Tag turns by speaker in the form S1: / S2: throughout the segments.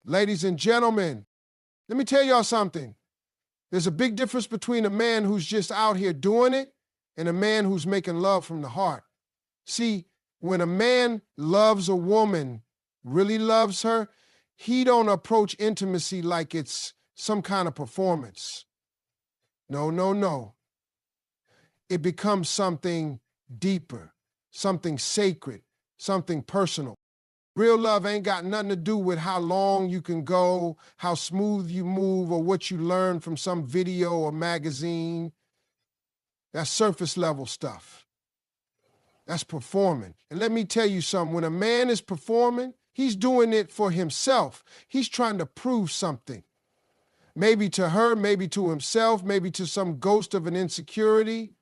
S1: Ladies and gentlemen, let me tell y'all something. There's a big difference between a man who's just out here doing it and a man who's making love from the heart. See, when a man loves a woman, really loves her, he don't approach intimacy like it's some kind of performance. No, no, no. It becomes something deeper, something sacred, something personal. Real love ain't got nothing to do with how long you can go, how smooth you move, or what you learn from some video or magazine. That's surface level stuff. That's performing. And let me tell you something, when a man is performing, he's doing it for himself. He's trying to prove something. Maybe to her, maybe to himself, maybe to some ghost of an insecurity.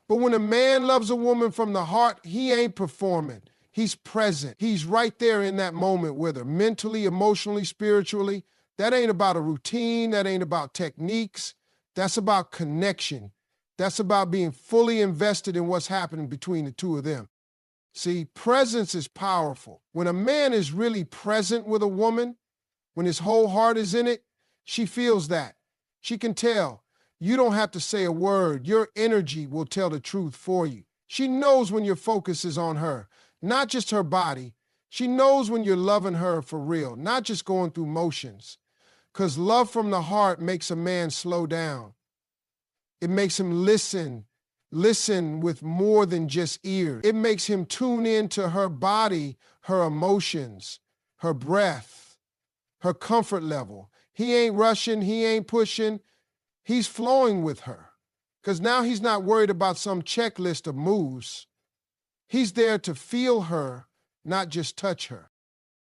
S1: But when a man loves a woman from the heart, he ain't performing. He's present. He's right there in that moment with her, mentally, emotionally, spiritually. That ain't about a routine. That ain't about techniques. That's about connection. That's about being fully invested in what's happening between the two of them. See, presence is powerful. When a man is really present with a woman, when his whole heart is in it, she feels that. She can tell. You don't have to say a word. Your energy will tell the truth for you. She knows when your focus is on her, not just her body. She knows when you're loving her for real, not just going through motions. Because love from the heart makes a man slow down. It makes him listen with more than just ears. It makes him tune in to her body, her emotions, her breath, her comfort level. He ain't rushing, he ain't pushing. He's flowing with her because now he's not worried about some checklist of moves. He's there to feel her, not just touch her.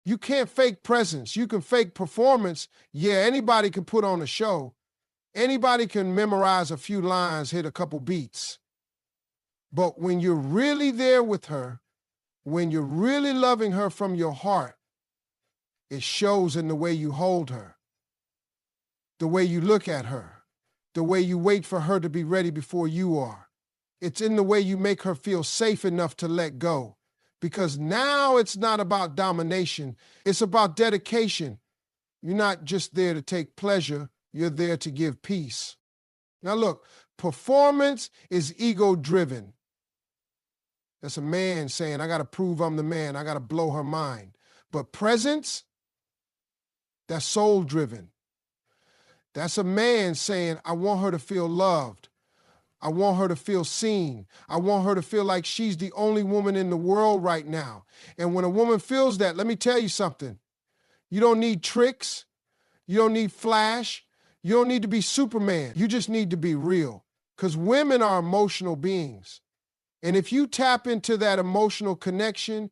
S1: You can't fake presence. You can fake performance. Yeah, anybody can put on a show. Anybody can memorize a few lines, hit a couple beats. But when you're really there with her, when you're really loving her from your heart, it shows in the way you hold her, the way you look at her, the way you wait for her to be ready before you are. It's in the way you make her feel safe enough to let go. Because now it's not about domination, it's about dedication. You're not just there to take pleasure, you're there to give peace. Now look, performance is ego-driven. That's a man saying, I gotta prove I'm the man, I gotta blow her mind. But presence, that's soul-driven. That's a man saying, I want her to feel loved. I want her to feel seen. I want her to feel like she's the only woman in the world right now. And when a woman feels that, let me tell you something. You don't need tricks. You don't need flash. You don't need to be Superman. You just need to be real. Because women are emotional beings. And if you tap into that emotional connection,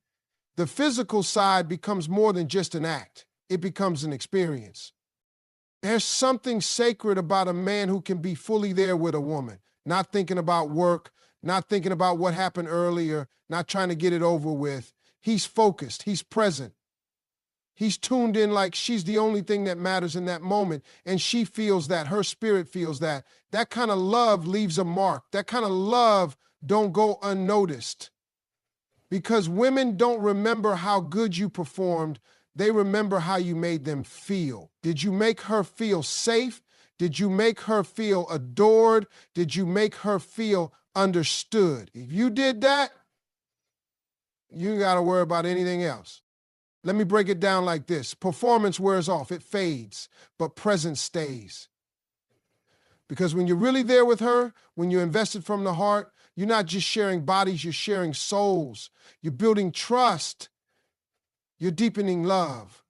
S1: the physical side becomes more than just an act. It becomes an experience. There's something sacred about a man who can be fully there with a woman, not thinking about work, not thinking about what happened earlier, not trying to get it over with. He's focused. He's present. He's tuned in like she's the only thing that matters in that moment, and she feels that. Her spirit feels that. That kind of love leaves a mark. That kind of love don't go unnoticed. Because women don't remember how good you performed. They remember how you made them feel. Did you make her feel safe? Did you make her feel adored? Did you make her feel understood? If you did that, you ain't got to worry about anything else. Let me break it down like this. Performance wears off, it fades, but presence stays. Because when you're really there with her, when you're invested from the heart, you're not just sharing bodies, you're sharing souls. You're building trust. You're deepening love.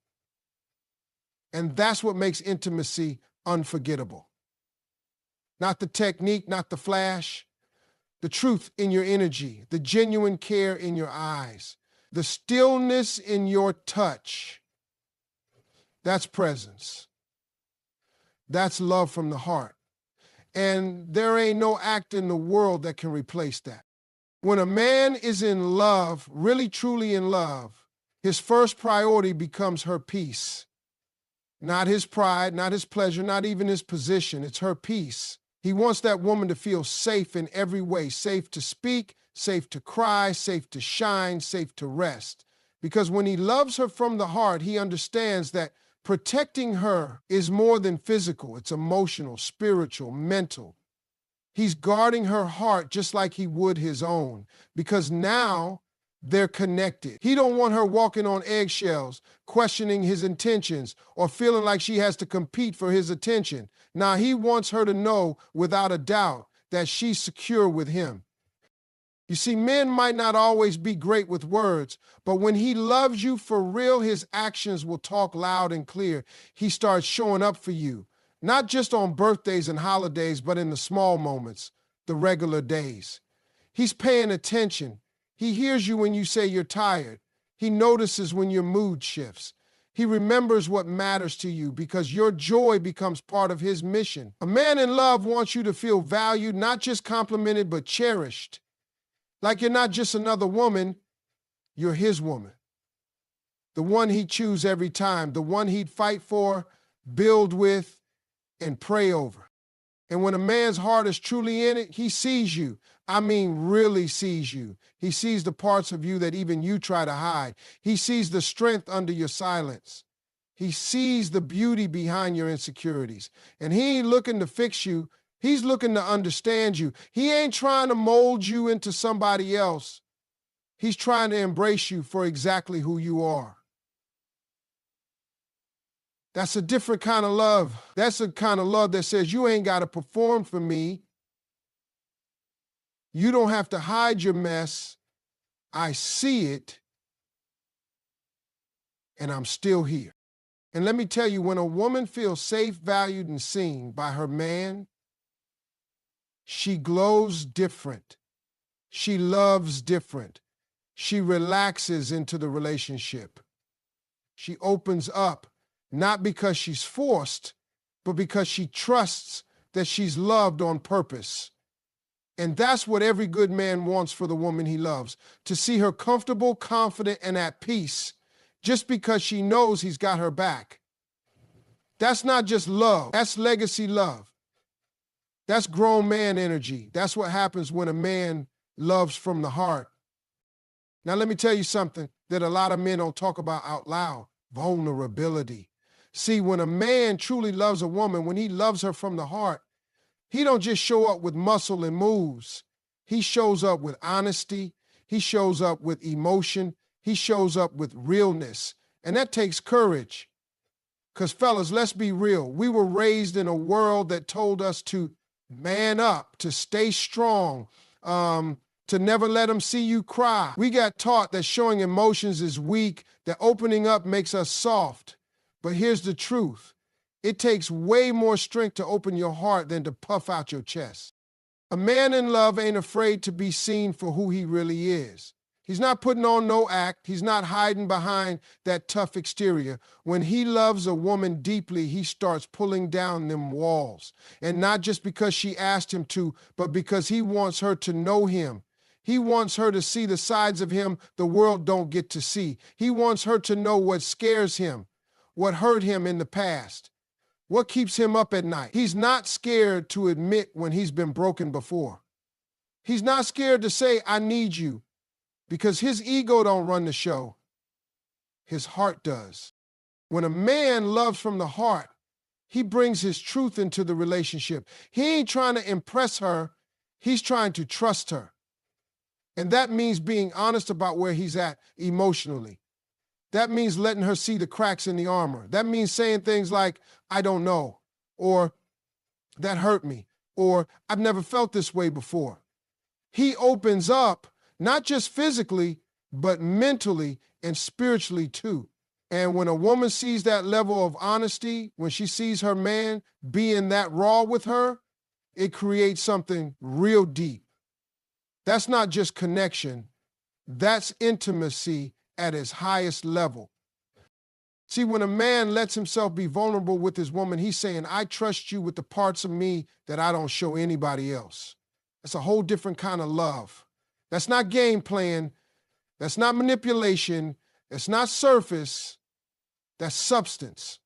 S1: And that's what makes intimacy unforgettable. Not the technique, not the flash, the truth in your energy, the genuine care in your eyes, the stillness in your touch. That's presence. That's love from the heart. And there ain't no act in the world that can replace that. When a man is in love, really truly in love, his first priority becomes her peace. Not his pride, not his pleasure, not even his position. It's her peace. He wants that woman to feel safe in every way, safe to speak, safe to cry, safe to shine, safe to rest. Because when he loves her from the heart, he understands that Protecting her is more than physical. It's emotional, spiritual, mental. He's guarding her heart just like he would his own, because now they're connected. He don't want her walking on eggshells, questioning his intentions, or feeling like she has to compete for his attention. Now he wants her to know without a doubt that she's secure with him. You see, men might not always be great with words, but when he loves you for real, his actions will talk loud and clear. He starts showing up for you, not just on birthdays and holidays, but in the small moments, the regular days. He's paying attention. He hears you when you say you're tired. He notices when your mood shifts. He remembers what matters to you because your joy becomes part of his mission. A man in love wants you to feel valued, not just complimented, but cherished. Like you're not just another woman, you're his woman. The one he'd choose every time, the one he'd fight for, build with, and pray over. And when a man's heart is truly in it, he sees you. I mean, really sees you. He sees the parts of you that even you try to hide. He sees the strength under your silence. He sees the beauty behind your insecurities. And he ain't looking to fix you. He's looking to understand you. He ain't trying to mold you into somebody else. He's trying to embrace you for exactly who you are. That's a different kind of love. That's the kind of love that says you ain't got to perform for me. You don't have to hide your mess. I see it, and I'm still here. And let me tell you, when a woman feels safe, valued, and seen by her man, she glows different. She loves different. She relaxes into the relationship. She opens up, not because she's forced, but because she trusts that she's loved on purpose. And that's what every good man wants for the woman he loves, to see her comfortable, confident, and at peace, just because she knows he's got her back. That's not just love, that's legacy love. That's grown man energy. That's what happens when a man loves from the heart. Now, let me tell you something that a lot of men don't talk about out loud: vulnerability. See, when a man truly loves a woman, when he loves her from the heart, he don't just show up with muscle and moves. He shows up with honesty. He shows up with emotion. He shows up with realness. And that takes courage. Because fellas, let's be real. We were raised in a world that told us to man up, to stay strong, to never let them see you cry. We got taught that showing emotions is weak, that opening up makes us soft. But here's the truth. It takes way more strength to open your heart than to puff out your chest. A man in love ain't afraid to be seen for who he really is. He's not putting on no act. He's not hiding behind that tough exterior. When he loves a woman deeply, he starts pulling down them walls. And not just because she asked him to, but because he wants her to know him. He wants her to see the sides of him the world don't get to see. He wants her to know what scares him, what hurt him in the past, what keeps him up at night. He's not scared to admit when he's been broken before. He's not scared to say, I need you, because his ego don't run the show. His heart does. When a man loves from the heart, he brings his truth into the relationship. He ain't trying to impress her. He's trying to trust her. And that means being honest about where he's at emotionally. That means letting her see the cracks in the armor. That means saying things like, I don't know, or that hurt me, or I've never felt this way before. He opens up, not just physically, but mentally and spiritually too. And when a woman sees that level of honesty, when she sees her man being that raw with her, it creates something real deep. That's not just connection, that's intimacy at its highest level. See, when a man lets himself be vulnerable with his woman, he's saying, I trust you with the parts of me that I don't show anybody else. That's a whole different kind of love. That's not game playing. That's not manipulation. That's not surface. That's substance.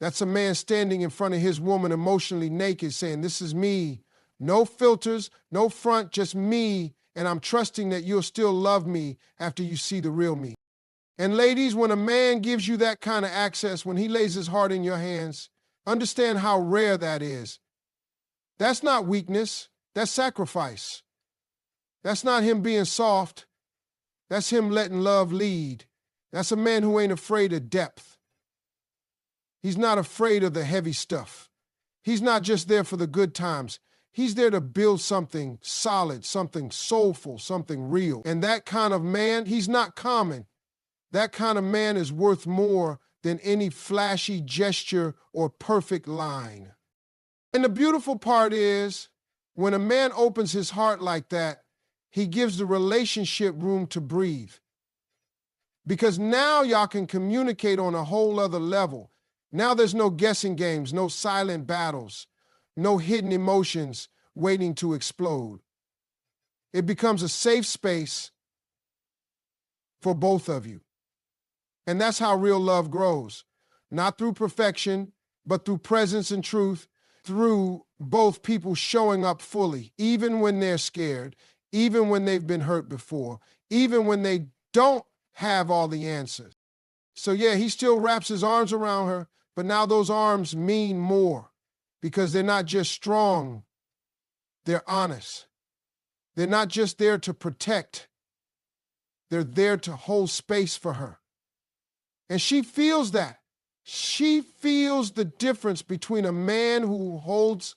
S1: That's a man standing in front of his woman emotionally naked saying, this is me. No filters, no front, just me. And I'm trusting that you'll still love me after you see the real me. And ladies, when a man gives you that kind of access, when he lays his heart in your hands, understand how rare that is. That's not weakness, that's sacrifice. That's not him being soft. That's him letting love lead. That's a man who ain't afraid of depth. He's not afraid of the heavy stuff. He's not just there for the good times. He's there to build something solid, something soulful, something real. And that kind of man, he's not common. That kind of man is worth more than any flashy gesture or perfect line. And the beautiful part is, when a man opens his heart like that, he gives the relationship room to breathe. Because now y'all can communicate on a whole other level. Now there's no guessing games, no silent battles, no hidden emotions waiting to explode. It becomes a safe space for both of you. And that's how real love grows. Not through perfection, but through presence and truth, through both people showing up fully, even when they're scared, even when they've been hurt before, even when they don't have all the answers. So yeah, he still wraps his arms around her, but now those arms mean more because they're not just strong, they're honest. They're not just there to protect, they're there to hold space for her. And she feels that. She feels the difference between a man who holds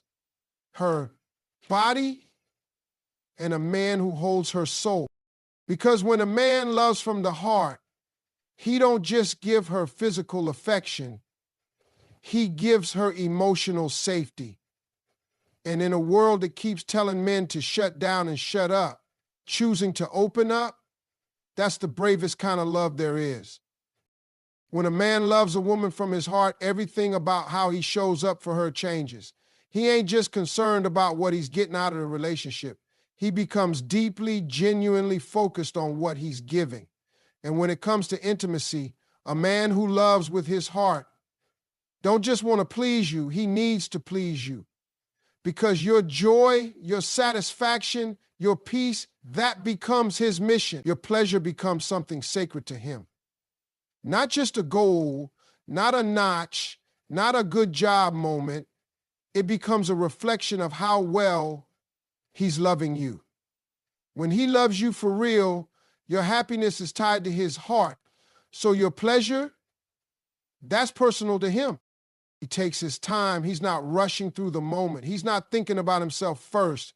S1: her body and a man who holds her soul. Because when a man loves from the heart, he don't just give her physical affection, he gives her emotional safety. And in a world that keeps telling men to shut down and shut up, choosing to open up, that's the bravest kind of love there is. When a man loves a woman from his heart, everything about how he shows up for her changes. He ain't just concerned about what he's getting out of the relationship. He becomes deeply, genuinely focused on what he's giving. And when it comes to intimacy, a man who loves with his heart don't just want to please you, he needs to please you. Because your joy, your satisfaction, your peace, that becomes his mission. Your pleasure becomes something sacred to him. Not just a goal, not a notch, not a good job moment. It becomes a reflection of how well he's loving you. When he loves you for real, your happiness is tied to his heart. So your pleasure, that's personal to him. He takes his time. He's not rushing through the moment. He's not thinking about himself first.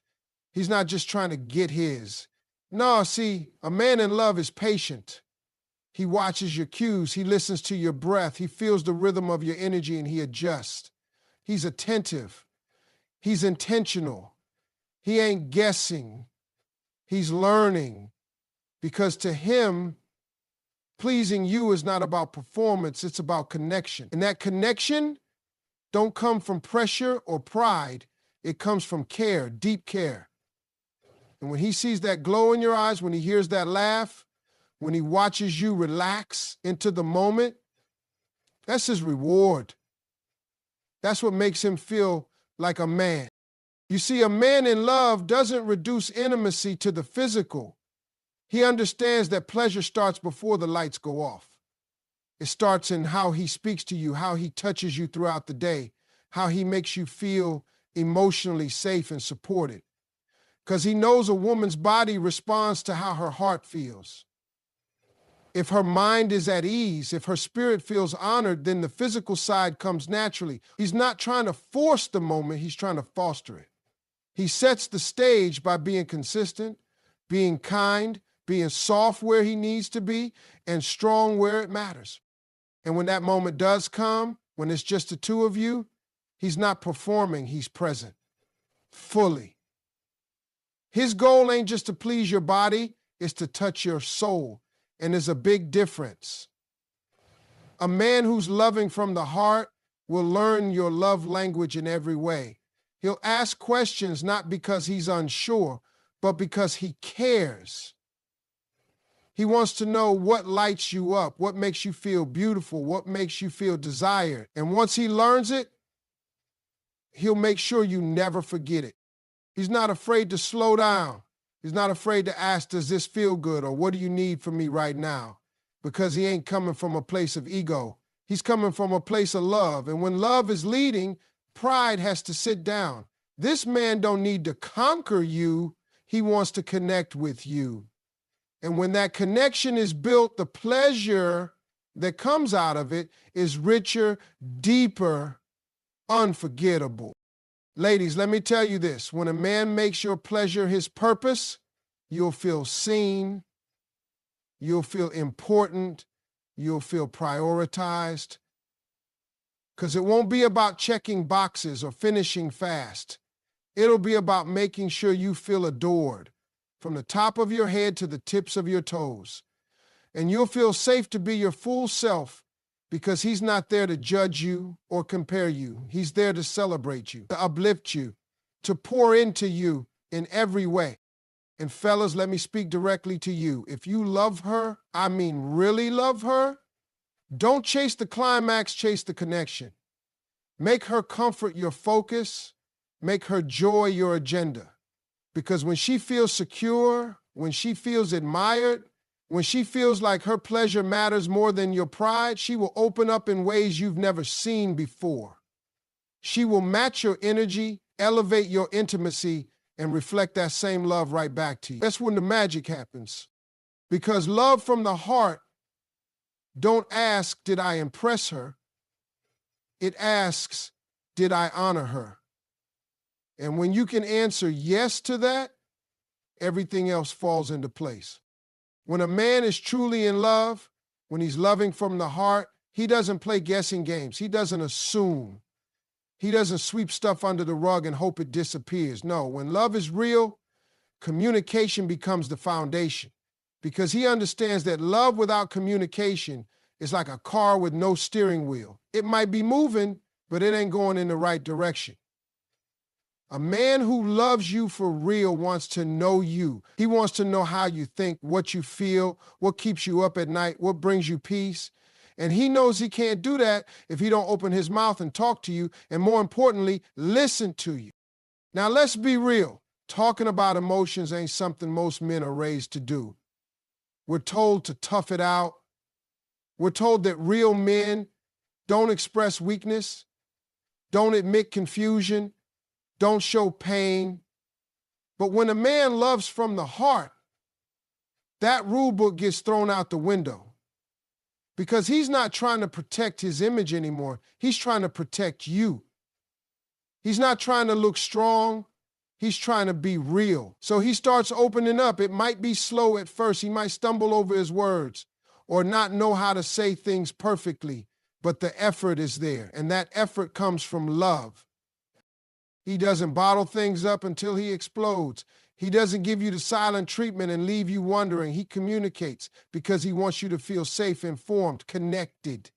S1: He's not just trying to get his. No, see, a man in love is patient. He watches your cues. He listens to your breath. He feels the rhythm of your energy and he adjusts. He's attentive. He's intentional. He ain't guessing. He's learning. Because to him, pleasing you is not about performance, it's about connection. And that connection don't come from pressure or pride. It comes from care, deep care. And when he sees that glow in your eyes, when he hears that laugh, when he watches you relax into the moment, that's his reward. That's what makes him feel like a man. You see, a man in love doesn't reduce intimacy to the physical. He understands that pleasure starts before the lights go off. It starts in how he speaks to you, how he touches you throughout the day, how he makes you feel emotionally safe and supported. Because he knows a woman's body responds to how her heart feels. If her mind is at ease, if her spirit feels honored, then the physical side comes naturally. He's not trying to force the moment, he's trying to foster it. He sets the stage by being consistent, being kind, being soft where he needs to be, and strong where it matters. And when that moment does come, when it's just the two of you, he's not performing, he's present, fully. His goal ain't just to please your body, it's to touch your soul. And there's a big difference. A man who's loving from the heart will learn your love language in every way. He'll ask questions not because he's unsure, but because he cares. He wants to know what lights you up, what makes you feel beautiful, what makes you feel desired. And once he learns it, he'll make sure you never forget it. He's not afraid to slow down. He's not afraid to ask, does this feel good? Or what do you need from me right now? because he ain't coming from a place of ego. He's coming from a place of love. And when love is leading, pride has to sit down. This man don't need to conquer you. He wants to connect with you. And when that connection is built, the pleasure that comes out of it is richer, deeper, unforgettable. Ladies, let me tell you this. When a man makes your pleasure his purpose, you'll feel seen, you'll feel important, you'll feel prioritized. Because it won't be about checking boxes or finishing fast. It'll be about making sure you feel adored from the top of your head to the tips of your toes. And you'll feel safe to be your full self because he's not there to judge you or compare you. He's there to celebrate you, to uplift you, to pour into you in every way. And fellas, let me speak directly to you. If you love her, I mean really love her, don't chase the climax, chase the connection. Make her comfort your focus. Make her joy your agenda. Because when she feels secure, when she feels admired, when she feels like her pleasure matters more than your pride, she will open up in ways you've never seen before. She will match your energy, elevate your intimacy, and reflect that same love right back to you. That's when the magic happens. Because love from the heart don't ask, did I impress her? It asks, did I honor her? And when you can answer yes to that, everything else falls into place. When a man is truly in love, when he's loving from the heart, he doesn't play guessing games. He doesn't assume. He doesn't sweep stuff under the rug and hope it disappears. No, when love is real, communication becomes the foundation because he understands that love without communication is like a car with no steering wheel. It might be moving, but it ain't going in the right direction. A man who loves you for real wants to know you. He wants to know how you think, what you feel, what keeps you up at night, what brings you peace. And he knows he can't do that if he don't open his mouth and talk to you, and more importantly, listen to you. Now, let's be real. Talking about emotions ain't something most men are raised to do. We're told to tough it out. We're told that real men don't express weakness, don't admit confusion, don't show pain. But when a man loves from the heart, that rule book gets thrown out the window because he's not trying to protect his image anymore. He's trying to protect you. He's not trying to look strong. He's trying to be real. So he starts opening up. It might be slow at first. He might stumble over his words or not know how to say things perfectly, but the effort is there, and that effort comes from love. He doesn't bottle things up until he explodes. He doesn't give you the silent treatment and leave you wondering. He communicates because he wants you to feel safe, informed, connected.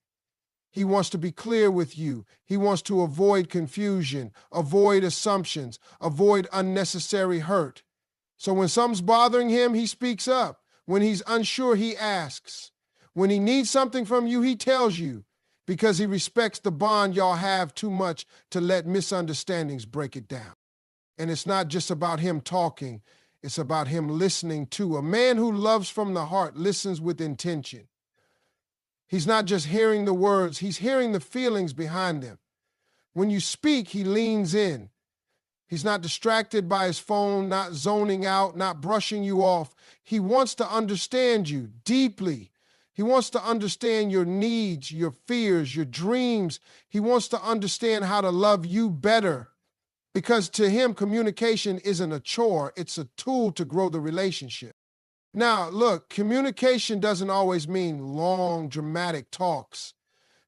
S1: He wants to be clear with you. He wants to avoid confusion, avoid assumptions, avoid unnecessary hurt. So when something's bothering him, he speaks up. When he's unsure, he asks. When he needs something from you, he tells you, because he respects the bond y'all have too much to let misunderstandings break it down. And it's not just about him talking, it's about him listening too. A man who loves from the heart listens with intention. He's not just hearing the words, he's hearing the feelings behind them. When you speak, he leans in. He's not distracted by his phone, not zoning out, not brushing you off. He wants to understand you deeply. He wants to understand your needs, your fears, your dreams. He wants to understand how to love you better. Because to him, communication isn't a chore, it's a tool to grow the relationship. Now, look, communication doesn't always mean long, dramatic talks.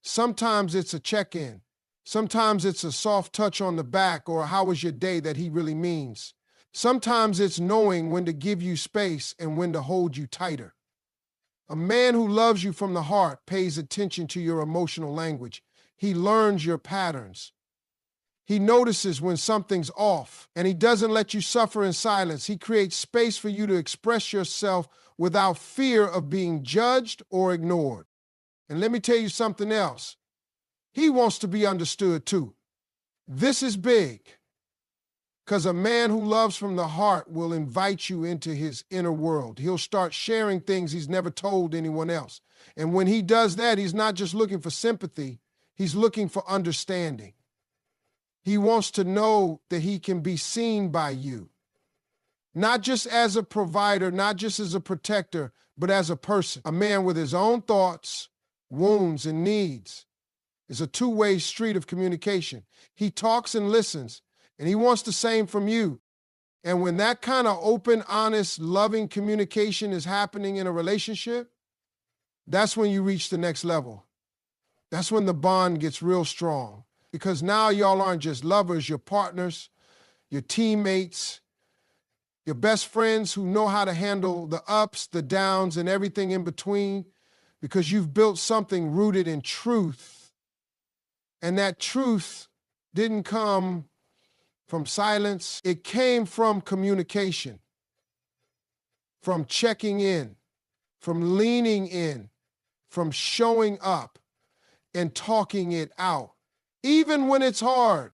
S1: Sometimes it's a check-in. Sometimes it's a soft touch on the back or how was your day that he really means. Sometimes it's knowing when to give you space and when to hold you tighter. A man who loves you from the heart pays attention to your emotional language. He learns your patterns. He notices when something's off, and he doesn't let you suffer in silence. He creates space for you to express yourself without fear of being judged or ignored. And let me tell you something else. He wants to be understood too. This is big. Because a man who loves from the heart will invite you into his inner world. He'll start sharing things he's never told anyone else. And when he does that, he's not just looking for sympathy, he's looking for understanding. He wants to know that he can be seen by you, not just as a provider, not just as a protector, but as a person, a man with his own thoughts, wounds, and needs. It's a two-way street of communication. He talks and listens, and he wants the same from you. And when that kind of open, honest, loving communication is happening in a relationship, that's when you reach the next level. That's when the bond gets real strong. Because now y'all aren't just lovers, you're partners, you're teammates, your best friends who know how to handle the ups, the downs, and everything in between, because you've built something rooted in truth. And that truth didn't come from silence. It came from communication, from checking in, from leaning in, from showing up and talking it out, even when it's hard.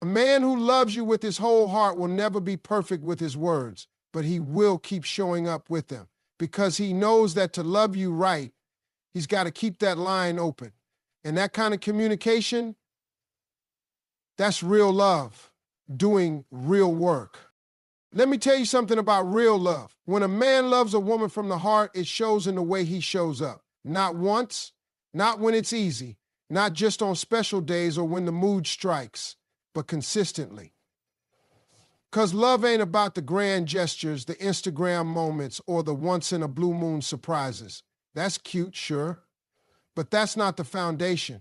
S1: A man who loves you with his whole heart will never be perfect with his words, but he will keep showing up with them because he knows that to love you right, he's got to keep that line open. And that kind of communication, that's real love, doing real work. Let me tell you something about real love. When a man loves a woman from the heart, it shows in the way he shows up. Not once, not when it's easy, not just on special days or when the mood strikes, but consistently. Because love ain't about the grand gestures, the Instagram moments, or the once-in-a-blue moon surprises. That's cute, sure, but that's not the foundation.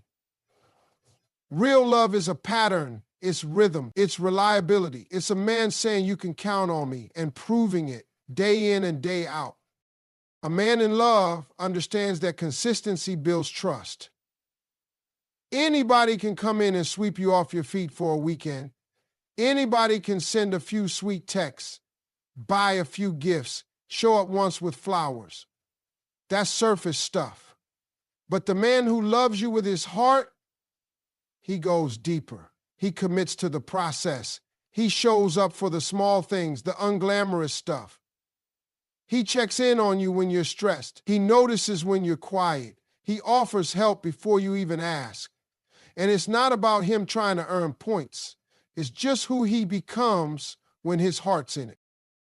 S1: Real love is a pattern, it's rhythm, it's reliability. It's a man saying you can count on me and proving it day in and day out. A man in love understands that consistency builds trust. Anybody can come in and sweep you off your feet for a weekend. Anybody can send a few sweet texts, buy a few gifts, show up once with flowers. That's surface stuff. But the man who loves you with his heart, he goes deeper. He commits to the process. He shows up for the small things, the unglamorous stuff. He checks in on you when you're stressed. He notices when you're quiet. He offers help before you even ask. And it's not about him trying to earn points. It's just who he becomes when his heart's in it.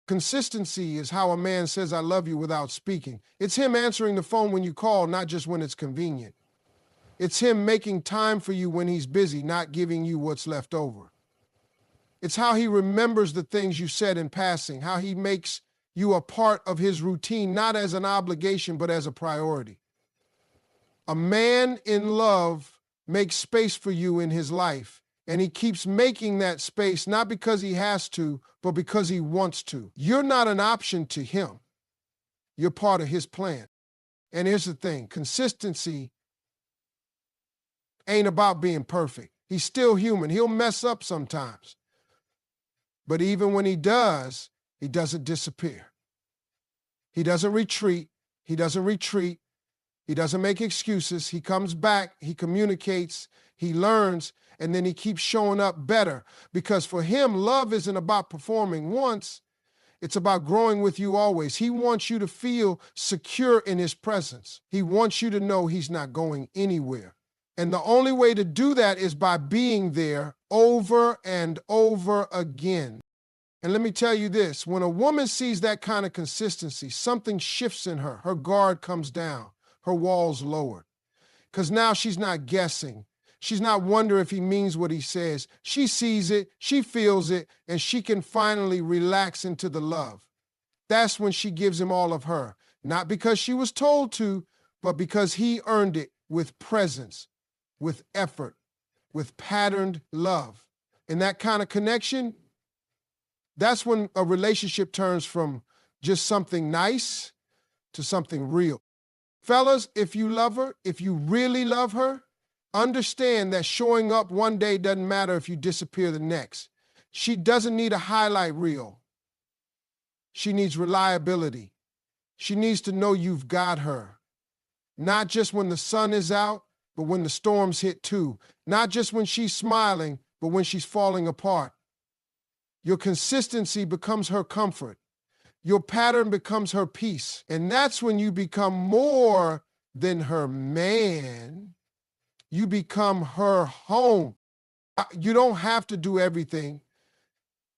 S1: Consistency is how a man says, I love you without speaking. It's him answering the phone when you call, not just when it's convenient. It's him making time for you when he's busy, not giving you what's left over. It's how he remembers the things you said in passing, how he makes you a part of his routine, not as an obligation, but as a priority. A man in love makes space for you in his life, and he keeps making that space not because he has to, but because he wants to. You're not an option to him. You're part of his plan. And here's the thing, consistency ain't about being perfect. He's still human. He'll mess up sometimes. But even when he doesn't disappear. He doesn't retreat. He doesn't make excuses. He comes back, he communicates, he learns, and then he keeps showing up better. Because for him, love isn't about performing once. It's about growing with you always. He wants you to feel secure in his presence. He wants you to know he's not going anywhere. And the only way to do that is by being there over and over again. And let me tell you this, when a woman sees that kind of consistency, something shifts in her. Her guard comes down, her walls lowered. Because now she's not guessing. She's not wondering if he means what he says. She sees it, she feels it, and she can finally relax into the love. That's when she gives him all of her. Not because she was told to, but because he earned it with presence, with effort, with patterned love. And that kind of connection, that's when a relationship turns from just something nice to something real. Fellas, if you love her, if you really love her, understand that showing up one day doesn't matter if you disappear the next. She doesn't need a highlight reel. She needs reliability. She needs to know you've got her. Not just when the sun is out, but when the storms hit too. Not just when she's smiling, but when she's falling apart. Your consistency becomes her comfort. Your pattern becomes her peace. And that's when you become more than her man. You become her home. You don't have to do everything.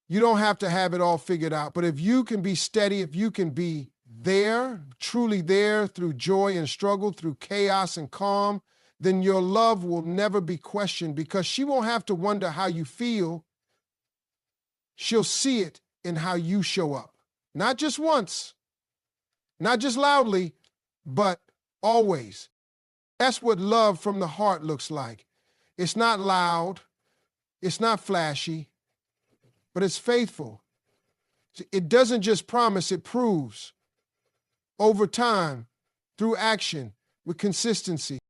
S1: You don't have to have it all figured out. But if you can be steady, if you can be there, truly there through joy and struggle, through chaos and calm, then your love will never be questioned because she won't have to wonder how you feel. She'll see it in how you show up. Not just once, not just loudly, but always. That's what love from the heart looks like. It's not loud, it's not flashy, but it's faithful. It doesn't just promise, it proves over time, through action, with consistency.